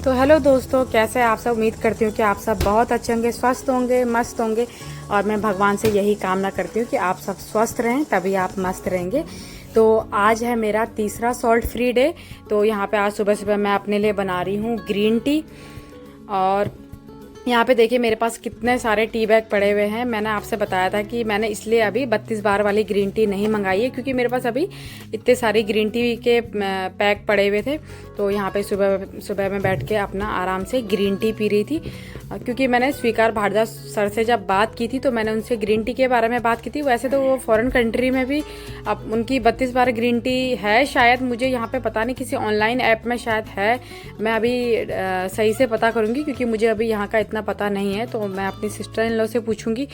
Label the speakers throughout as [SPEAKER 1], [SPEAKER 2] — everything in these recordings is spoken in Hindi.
[SPEAKER 1] तो हेलो दोस्तों, कैसे हैं आप सब। उम्मीद करती हूँ कि आप सब बहुत अच्छे होंगे, स्वस्थ होंगे, मस्त होंगे। और मैं भगवान से यही कामना करती हूँ कि आप सब स्वस्थ रहें, तभी आप मस्त रहेंगे। तो आज है मेरा तीसरा सॉल्ट फ्री डे। तो यहाँ पे आज सुबह सुबह मैं अपने लिए बना रही हूँ ग्रीन टी। और यहाँ पे देखिए मेरे पास कितने सारे टी बैग पड़े हुए हैं। मैंने आपसे बताया था कि मैंने इसलिए अभी 32 बार वाली ग्रीन टी नहीं मंगाई है, क्योंकि मेरे पास अभी इतने सारी ग्रीन टी के पैक पड़े हुए थे। तो यहाँ पे सुबह सुबह में बैठ के अपना आराम से ग्रीन टी पी रही थी। क्योंकि मैंने स्वीकार भारद्वाज सर से जब बात की थी तो मैंने उनसे ग्रीन टी के बारे में बात की थी। वैसे तो वो फॉरेन कंट्री में भी अब उनकी 32 बार ग्रीन टी है शायद, मुझे यहाँ पे पता नहीं, किसी ऑनलाइन ऐप में शायद है। मैं अभी सही से पता करूँगी, क्योंकि मुझे अभी यहाँ का इतना पता नहीं है। तो मैं अपनी सिस्टर इन लॉ से पूछूंगी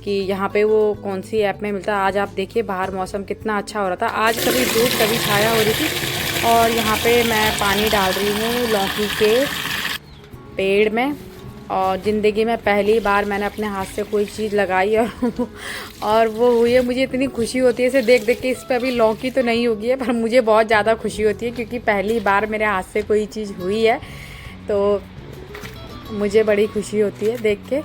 [SPEAKER 1] कि यहाँ पे वो कौन सी ऐप में मिलता है। आज आप देखिए बाहर मौसम कितना अच्छा हो रहा था। आज कभी धूप कभी छाया हो रही थी। और यहाँ पे मैं पानी डाल रही हूँ लौकी के पेड़ में। और ज़िंदगी में पहली बार मैंने अपने हाथ से कोई चीज़ लगाई और वो हुई है। मुझे इतनी खुशी होती है इसे देख देख के। इस पर अभी लौकी तो नहीं होगी है, पर मुझे बहुत ज़्यादा खुशी होती है, क्योंकि पहली बार मेरे हाथ से कोई चीज़ हुई है। तो मुझे बड़ी खुशी होती है देख के।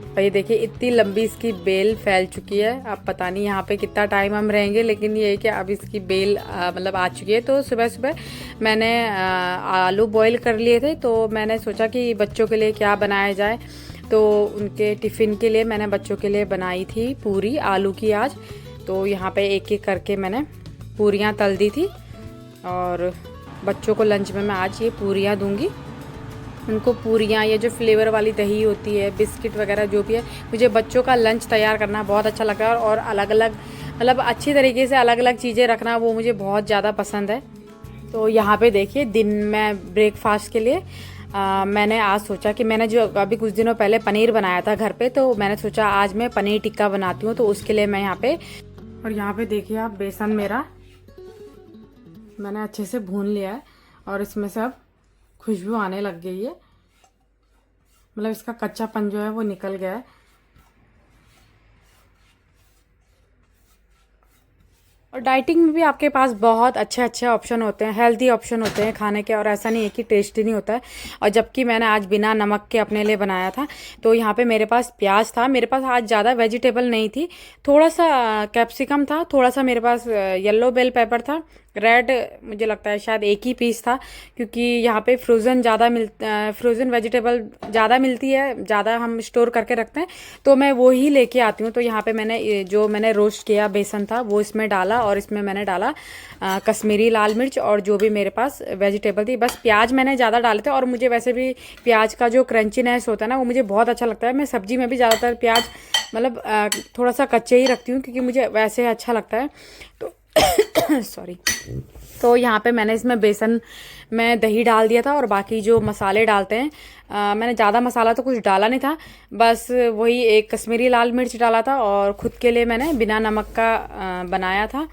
[SPEAKER 1] और ये देखिए इतनी लंबी इसकी बेल फैल चुकी है। अब पता नहीं यहाँ पे कितना टाइम हम रहेंगे, लेकिन ये है कि अब इसकी बेल मतलब आ चुकी है। तो सुबह सुबह मैंने आलू बॉईल कर लिए थे। तो मैंने सोचा कि बच्चों के लिए क्या बनाया जाए। तो उनके टिफ़िन के लिए मैंने बच्चों के लिए बनाई थी पूरी आलू की आज। तो यहाँ पे एक एक करके मैंने पूरियाँ तल दी थी। और बच्चों को लंच में मैं आज ये पूरियाँ दूँगी। उनको पूरियाँ, ये जो फ्लेवर वाली दही होती है, बिस्किट वगैरह जो भी है, मुझे बच्चों का लंच तैयार करना बहुत अच्छा लगता है। और अलग अलग मतलब अच्छी तरीके से अलग अलग चीज़ें रखना वो मुझे बहुत ज़्यादा पसंद है। तो यहाँ पे देखिए दिन में ब्रेकफास्ट के लिए मैंने आज सोचा कि मैंने जो अभी कुछ दिनों पहले पनीर बनाया था घर पे, तो मैंने सोचा आज मैं पनीर टिक्का बनाती हूँ। तो उसके लिए मैं यहाँ पे, और यहाँ पे देखिए आप बेसन मेरा मैंने अच्छे से भून लिया है। और इसमें से अब खुशबू आने लग गई है, मतलब इसका कच्चापन जो है वो निकल गया है। और डाइटिंग में भी आपके पास बहुत अच्छे अच्छे ऑप्शन होते हैं, हेल्दी ऑप्शन होते हैं खाने के। और ऐसा नहीं है कि टेस्टी नहीं होता है। और जबकि मैंने आज बिना नमक के अपने लिए बनाया था। तो यहाँ पे मेरे पास प्याज था, मेरे पास आज ज़्यादा वेजिटेबल नहीं थी। थोड़ा सा कैप्सिकम था, थोड़ा सा मेरे पास येलो बेल पेपर था, रेड मुझे लगता है शायद एक ही पीस था। क्योंकि यहाँ पे फ्रोज़न वेजिटेबल ज़्यादा मिलती है, ज़्यादा हम स्टोर करके रखते हैं। तो मैं वो ही लेके आती हूँ। तो यहाँ पे मैंने रोस्ट किया बेसन था वो इसमें डाला। और इसमें मैंने डाला कश्मीरी लाल मिर्च और जो भी मेरे पास वेजिटेबल थी। बस प्याज मैंने ज़्यादा डाले थे। और मुझे वैसे भी प्याज का जो क्रंचीनेस होता है ना, वो मुझे बहुत अच्छा लगता है। मैं सब्जी में भी ज़्यादातर प्याज मतलब थोड़ा सा कच्चे ही रखती हूँ, क्योंकि मुझे वैसे अच्छा लगता है। तो सॉरी। तो यहाँ पे मैंने इसमें बेसन में दही डाल दिया था। और बाकी जो मसाले डालते हैं, मैंने ज़्यादा मसाला तो कुछ डाला नहीं था, बस वही एक कश्मीरी लाल मिर्च डाला था। और ख़ुद के लिए मैंने बिना नमक का बनाया था।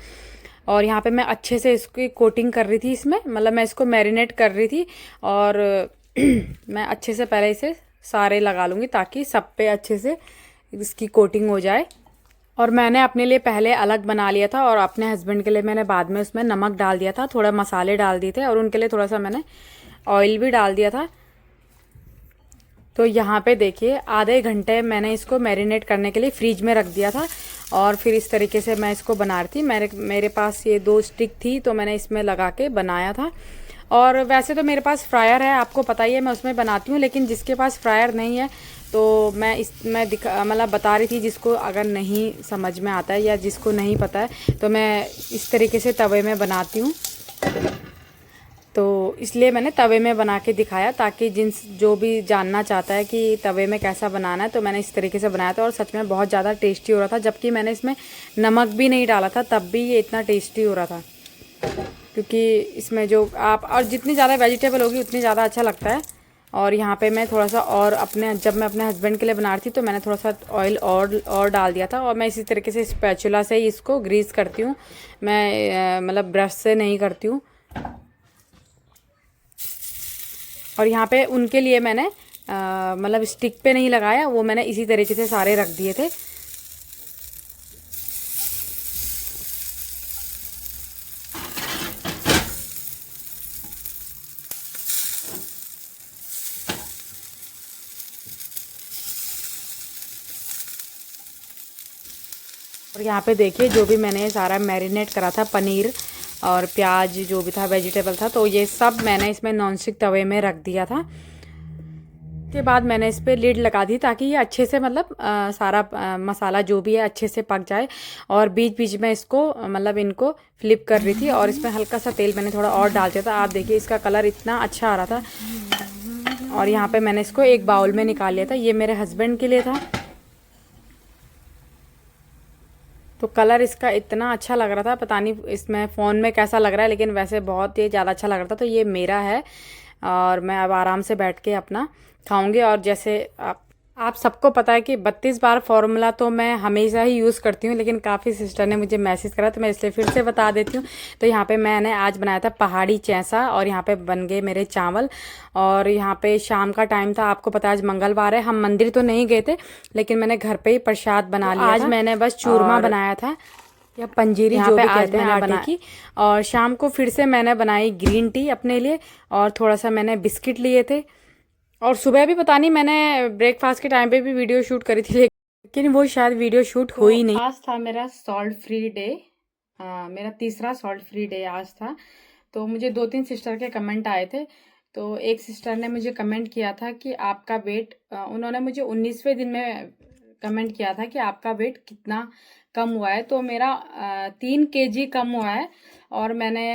[SPEAKER 1] और यहाँ पे मैं अच्छे से इसकी कोटिंग कर रही थी इसमें, मतलब मैं इसको मैरिनेट कर रही थी। और मैं अच्छे से पहले इसे सारे लगा लूँगी, ताकि सब पे अच्छे से इसकी कोटिंग हो जाए। और मैंने अपने लिए पहले अलग बना लिया था, और अपने हस्बैंड के लिए मैंने बाद में उसमें नमक डाल दिया था, थोड़ा मसाले डाल दिए थे। और उनके लिए थोड़ा सा मैंने ऑयल भी डाल दिया था। तो यहाँ पे देखिए आधे घंटे मैंने इसको मैरिनेट करने के लिए फ्रीज में रख दिया था। और फिर इस तरीके से मैं इसको बना रही थी। मेरे पास ये 2 स्टिक थी, तो मैंने इसमें लगा के बनाया था। और वैसे तो मेरे पास फ्रायर है, आपको पता ही है, मैं उसमें बनाती हूँ। लेकिन जिसके पास फ्रायर नहीं है, तो मैं मतलब बता रही थी, जिसको अगर नहीं समझ में आता है या जिसको नहीं पता है, तो मैं इस तरीके से तवे में बनाती हूँ। तो इसलिए मैंने तवे में बना के दिखाया, ताकि जो भी जानना चाहता है कि तवे में कैसा बनाना है, तो मैंने इस तरीके से बनाया था। और सच में बहुत ज़्यादा टेस्टी हो रहा था। जबकि मैंने इसमें नमक भी नहीं डाला था, तब भी ये इतना टेस्टी हो रहा था। क्योंकि इसमें जो आप और जितनी ज़्यादा वेजिटेबल होगी उतनी ज़्यादा अच्छा लगता है। और यहाँ पे मैं थोड़ा सा और जब मैं अपने हस्बैंड के लिए बना रही थी, तो मैंने थोड़ा सा ऑयल और डाल दिया था। और मैं इसी तरीके से स्पैचुला से ही इसको ग्रीस करती हूँ। मैं मतलब ब्रश से नहीं करती हूँ। और यहाँ पे उनके लिए मैंने मतलब स्टिक पे नहीं लगाया, वो मैंने इसी तरीके से सारे रख दिए थे। और यहाँ पे देखिए जो भी मैंने सारा मैरिनेट करा था, पनीर और प्याज जो भी था, वेजिटेबल था, तो ये सब मैंने इसमें नॉनस्टिक तवे में रख दिया था। के बाद मैंने इस पर लिड लगा दी ताकि ये अच्छे से मतलब सारा मसाला जो भी है अच्छे से पक जाए। और बीच बीच में इसको मतलब इनको फ्लिप कर रही थी और इसमें हल्का सा तेल मैंने थोड़ा और डाल दिया था। आप देखिए इसका कलर इतना अच्छा आ रहा था। और यहाँ पे मैंने इसको एक बाउल में निकाल लिया था। ये मेरे हस्बैंड के लिए था। तो कलर इसका इतना अच्छा लग रहा था, पता नहीं इसमें फ़ोन में कैसा लग रहा है, लेकिन वैसे बहुत ही ज़्यादा अच्छा लग रहा था। तो ये मेरा है और मैं अब आराम से बैठ के अपना खाऊंगी। और जैसे आप सबको पता है कि 32 बार फार्मूला तो मैं हमेशा ही यूज़ करती हूँ, लेकिन काफ़ी सिस्टर ने मुझे मैसेज करा तो मैं इसलिए फिर से बता देती हूँ। तो यहाँ पे मैंने आज बनाया था पहाड़ी चैसा और यहाँ पे बन गए मेरे चावल। और यहाँ पे शाम का टाइम था, आपको पता है आज मंगलवार है, हम मंदिर तो नहीं गए थे, लेकिन मैंने घर पे ही प्रसाद बना लिया। आज मैंने बस चूरमा बनाया था या पंजीरी जो भी कहते हैं आटे की। और शाम को फिर से मैंने बनाई ग्रीन टी अपने लिए और थोड़ा सा मैंने बिस्किट लिए थे। और सुबह भी पता नहीं मैंने ब्रेकफास्ट के टाइम पे भी वीडियो शूट करी थी, लेकिन वो शायद वीडियो शूट हुई नहीं। आज था मेरा सॉल्ट फ्री डे, मेरा तीसरा सॉल्ट फ्री डे आज था। तो मुझे 2-3 सिस्टर के कमेंट आए थे। तो एक सिस्टर ने मुझे कमेंट किया था कि आपका वेट, उन्होंने मुझे 19वें दिन में कमेंट किया था कि आपका वेट कितना कम हुआ है। तो मेरा 3 kg कम हुआ है और मैंने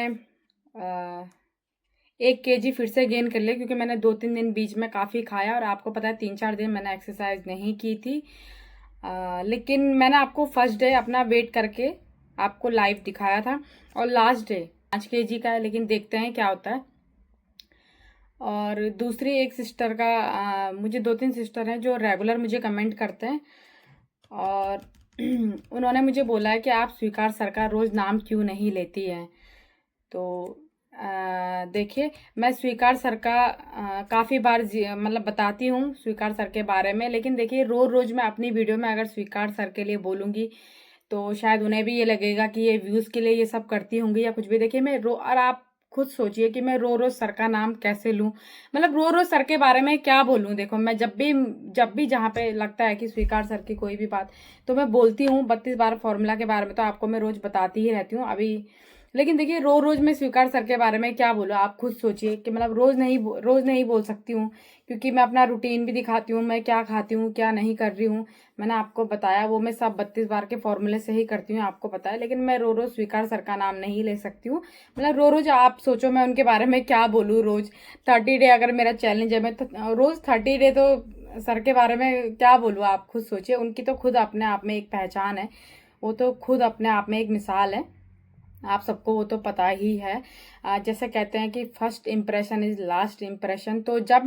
[SPEAKER 1] 1 kg फिर से गेन कर लिया, क्योंकि मैंने 2-3 दिन बीच में काफ़ी खाया और आपको पता है 3-4 दिन मैंने एक्सरसाइज नहीं की थी। लेकिन मैंने आपको फर्स्ट डे अपना वेट करके आपको लाइव दिखाया था और लास्ट डे 5 kg का है, लेकिन देखते हैं क्या होता है। और दूसरी एक सिस्टर का मुझे 2-3 सिस्टर हैं जो रेगुलर मुझे कमेंट करते हैं और उन्होंने मुझे बोला है कि आप स्वीकार सर का रोज़ नाम क्यों नहीं लेती हैं। तो देखिए मैं स्वीकार सर का काफ़ी बार मतलब बताती हूँ स्वीकार सर के बारे में, लेकिन देखिए रोज़ मैं अपनी वीडियो में अगर स्वीकार सर के लिए बोलूँगी तो शायद उन्हें भी ये लगेगा कि ये व्यूज़ के लिए ये सब करती होंगी या कुछ भी। देखिए मैं और आप खुद सोचिए कि मैं रोज़ सर का नाम कैसे लूँ, मतलब रोज़ सर के बारे में क्या बोलूँ। देखो मैं जब भी जहाँ पे लगता है कि स्वीकार सर की कोई भी बात तो मैं बोलती हूँ। 32 बार फार्मूला के बारे में तो आपको मैं रोज़ बताती ही रहती हूँ अभी। लेकिन देखिए रोज़ मैं स्वीकार सर के बारे में क्या बोलूँ, आप खुद सोचिए कि मतलब रोज़ नहीं बोल सकती हूँ, क्योंकि मैं अपना रूटीन भी दिखाती हूँ, मैं क्या खाती हूँ क्या नहीं कर रही हूँ मैंने आपको बताया, वो मैं सब 32 बार के फॉर्मूले से ही करती हूँ आपको पता है। लेकिन मैं रोज़ स्वीकार सर का नाम नहीं ले सकती हूँ। मतलब रोज़ आप सोचो मैं उनके बारे में क्या बोलूँ। रोज़ 30 डे अगर मेरा चैलेंज है, मैं तो रोज़ 30 डे तो सर के बारे में क्या बोलूँ, आप खुद सोचिए। उनकी तो खुद अपने आप में एक पहचान है, वो तो खुद अपने आप में एक मिसाल है, आप सबको वो तो पता ही है। जैसे कहते हैं कि first impression is last impression. तो जब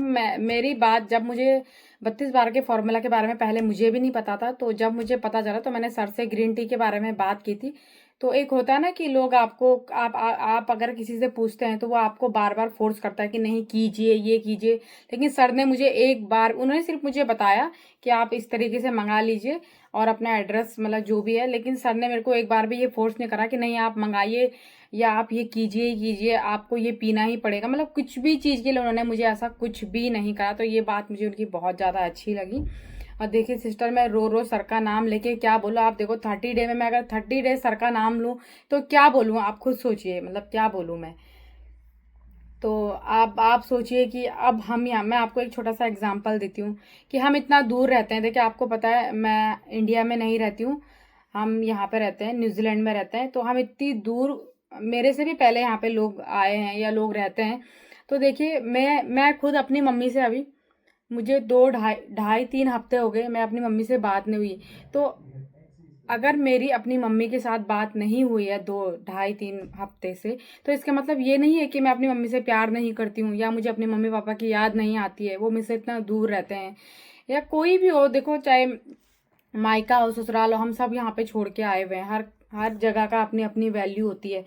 [SPEAKER 1] जब मुझे 32 बार के फॉर्मूला के बारे में पहले मुझे भी नहीं पता था, तो जब मुझे पता चला तो मैंने सर से ग्रीन टी के बारे में बात की थी। तो एक होता है ना कि लोग आपको आप अगर किसी से पूछते हैं तो वो आपको बार बार फोर्स करता है कि नहीं कीजिए ये कीजिए। लेकिन सर ने मुझे एक बार, उन्होंने सिर्फ मुझे बताया कि आप इस तरीके से मंगा लीजिए और अपना एड्रेस मतलब जो भी है, लेकिन सर ने मेरे को एक बार भी ये फोर्स नहीं करा कि नहीं आप मंगाइए या आप ये कीजिए ही कीजिए, आपको ये पीना ही पड़ेगा। मतलब कुछ भी चीज़ के लिए उन्होंने मुझे ऐसा कुछ भी नहीं करा। तो ये बात मुझे उनकी बहुत ज़्यादा अच्छी लगी। और देखिए सिस्टर मैं रोज़ सर का नाम लेके क्या बोलूँ, आप देखो 30 डे में मैं अगर 30 डे सर का नाम लूँ तो क्या बोलूँ, आप खुद सोचिए मतलब क्या बोलूँ मैं। तो आप सोचिए कि अब हम यहाँ, मैं आपको एक छोटा सा एग्जांपल देती हूँ कि हम इतना दूर रहते हैं। देखिए आपको पता है मैं इंडिया में नहीं रहती हूँ, हम यहाँ पे रहते हैं, न्यूजीलैंड में रहते हैं। तो हम इतनी दूर, मेरे से भी पहले यहाँ पे लोग आए हैं या लोग रहते हैं। तो देखिए मैं खुद अपनी मम्मी से अभी मुझे 2 ढाई 3 हफ्ते हो गए मैं अपनी मम्मी से बात नहीं हुई। तो अगर मेरी अपनी मम्मी के साथ बात नहीं हुई है 2 ढाई 3 हफ्ते से, तो इसका मतलब ये नहीं है कि मैं अपनी मम्मी से प्यार नहीं करती हूँ या मुझे अपने मम्मी पापा की याद नहीं आती है, वो मुझसे इतना दूर रहते हैं। या कोई भी हो, देखो चाहे मायका हो ससुराल हो, हम सब यहाँ पे छोड़ के आए हुए हैं। हर हर जगह का अपनी अपनी वैल्यू होती है।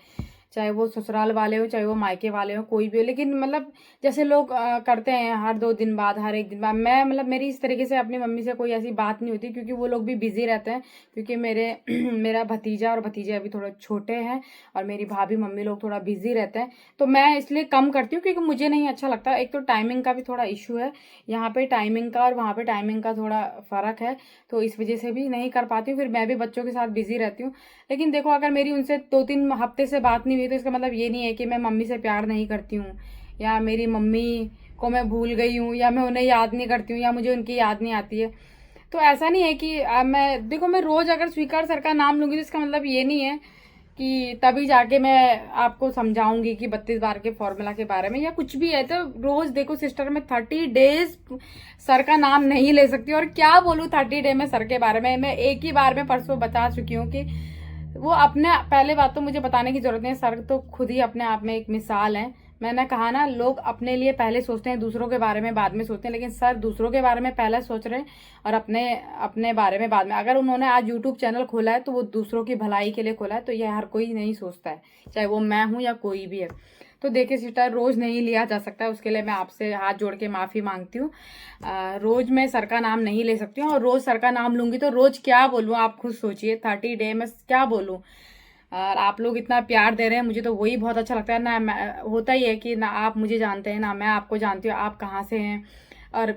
[SPEAKER 1] चाहे वो ससुराल वाले हो चाहे वो मायके वाले हो, कोई भी हो। लेकिन मतलब जैसे लोग करते हैं हर 2 दिन बाद, हर 1 दिन बाद, मैं मतलब मेरी इस तरीके से अपनी मम्मी से कोई ऐसी बात नहीं होती, क्योंकि वो लोग भी बिजी रहते हैं। क्योंकि मेरा भतीजा और भतीजे अभी थोड़े छोटे हैं और मेरी भाभी मम्मी लोग थोड़ा बिजी रहते हैं, तो मैं इसलिए कम करती हूँ, क्योंकि मुझे नहीं अच्छा लगता। एक तो टाइमिंग का भी थोड़ा इशू है, यहाँ पे टाइमिंग का और वहाँ पे टाइमिंग का थोड़ा फ़र्क है, तो इस वजह से भी नहीं कर पाती हूँ। फिर मैं भी बच्चों के साथ बिजी रहती हूँ। लेकिन देखो, अगर मेरी उनसे 2-3 हफ्ते से बात नहीं हुई तो इसका मतलब ये नहीं है कि मैं मम्मी से प्यार नहीं करती हूँ, या मेरी मम्मी को मैं भूल गई हूँ, या मैं उन्हें याद नहीं करती हूँ, या मुझे उनकी याद नहीं आती है। तो ऐसा नहीं है कि मैं देखो, मैं रोज़ अगर स्वीकार सर का नाम लूँगी तो इसका मतलब ये नहीं है कि तभी जाके मैं आपको समझाऊंगी कि 32 बार के फॉर्मूला के बारे में या कुछ भी है। तो रोज देखो सिस्टर, मैं 30 डेज सर का नाम नहीं ले सकती, और क्या बोलूँ 30 डे में सर के बारे में। मैं एक ही बार में परसों बता चुकी हूँ कि वो अपने, पहले बात तो मुझे बताने की जरूरत नहीं, सर तो खुद ही अपने आप में एक मिसाल है। मैंने कहा ना, लोग अपने लिए पहले सोचते हैं, दूसरों के बारे में बाद में सोचते हैं, लेकिन सर दूसरों के बारे में पहले सोच रहे हैं और अपने अपने बारे में बाद में। अगर उन्होंने आज यूट्यूब चैनल खोला है तो वो दूसरों की भलाई के लिए खोला है, तो यह हर कोई नहीं सोचता है, चाहे वो मैं हूँ या कोई भी है। तो देखिए सिस्टर, रोज नहीं लिया जा सकता है, उसके लिए मैं आपसे हाथ जोड़ के माफी मांगती हूँ। रोज मैं सर का नाम नहीं ले सकती हूँ, और रोज सर का नाम लूंगी तो रोज क्या बोलूँ आप खुद सोचिए। 30 डे में क्या बोलूँ। और आप लोग इतना प्यार दे रहे हैं मुझे, तो वही बहुत अच्छा लगता है ना। होता ही है कि ना आप मुझे जानते हैं ना मैं आपको जानती हूँ, आप कहाँ से हैं। और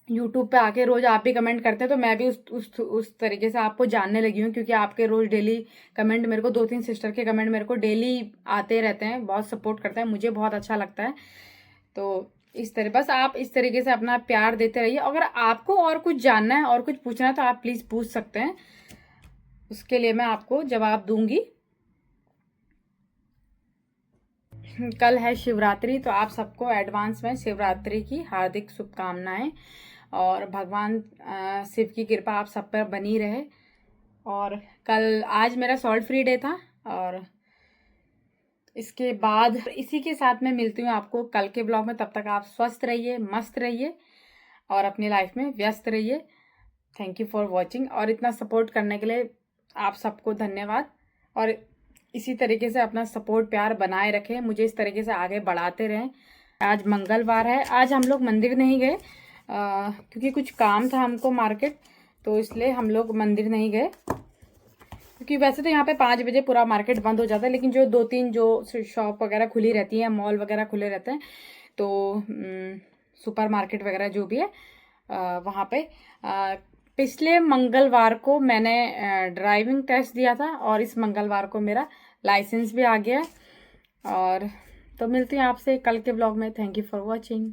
[SPEAKER 1] यूट्यूब पे आके रोज आप भी कमेंट करते हैं, तो मैं भी उस तरीके से आपको जानने लगी हूँ, क्योंकि आपके रोज डेली कमेंट मेरे को 2-3 सिस्टर के कमेंट मेरे को डेली आते रहते हैं, बहुत सपोर्ट करते हैं, मुझे बहुत अच्छा लगता है। तो इस तरह बस आप इस तरीके से अपना प्यार देते रहिए। अगर आपको और कुछ जानना है और कुछ पूछना है तो आप प्लीज पूछ सकते हैं, उसके लिए मैं आपको जवाब दूंगी। कल है शिवरात्रि, तो आप सबको एडवांस में शिवरात्रि की हार्दिक शुभकामनाएं, और भगवान शिव की कृपा आप सब पर बनी रहे। और कल, आज मेरा सॉल्ट फ्री डे था, और इसके बाद इसी के साथ मैं मिलती हूँ आपको कल के ब्लॉग में। तब तक आप स्वस्थ रहिए, मस्त रहिए और अपनी लाइफ में व्यस्त रहिए। थैंक यू फॉर वॉचिंग, और इतना सपोर्ट करने के लिए आप सबको धन्यवाद। और इसी तरीके से अपना सपोर्ट प्यार बनाए रखें, मुझे इस तरीके से आगे बढ़ाते रहें। आज मंगलवार है, आज हम लोग मंदिर नहीं गए क्योंकि कुछ काम था हमको मार्केट, तो इसलिए हम लोग मंदिर नहीं गए। क्योंकि वैसे तो यहाँ पे 5 बजे पूरा मार्केट बंद हो जाता है, लेकिन जो 2-3 जो शॉप वगैरह खुली रहती हैं, मॉल वगैरह खुले रहते हैं, तो सुपर मार्केट वगैरह जो भी है वहाँ पे पिछले मंगलवार को मैंने ड्राइविंग टेस्ट दिया था, और इस मंगलवार को मेरा लाइसेंस भी आ गया है। और तो मिलती हूँ आपसे कल के ब्लॉग में। Thank you for watching.